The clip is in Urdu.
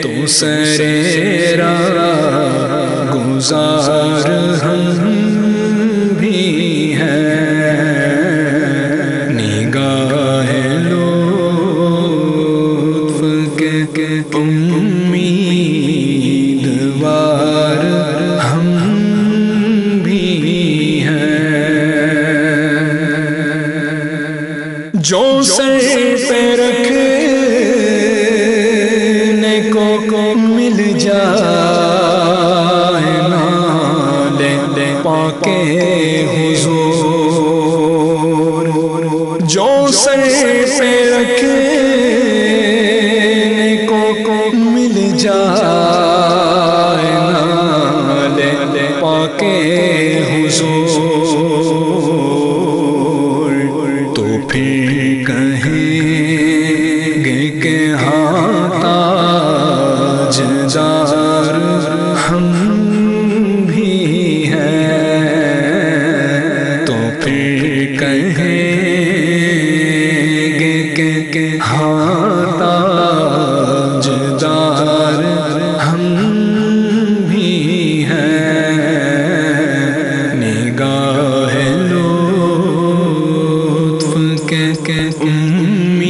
تو سرے راہ گزار ہم بھی ہیں، نگاہ لطف کے امیدوار ہم بھی ہیں، جو سر پہ رکھنے کو مل جائے نال پاک حضور، جو سر پہ رکھنے کو مل جائے نال پاک حضور، تو پھر کہیں گے کہ ہاں تاجدار ہم بھی ہیں، تو پھر کہیں گے کہ ہاں تاجدار ہم بھی ہیں، نگاہ لطف کے امیدوار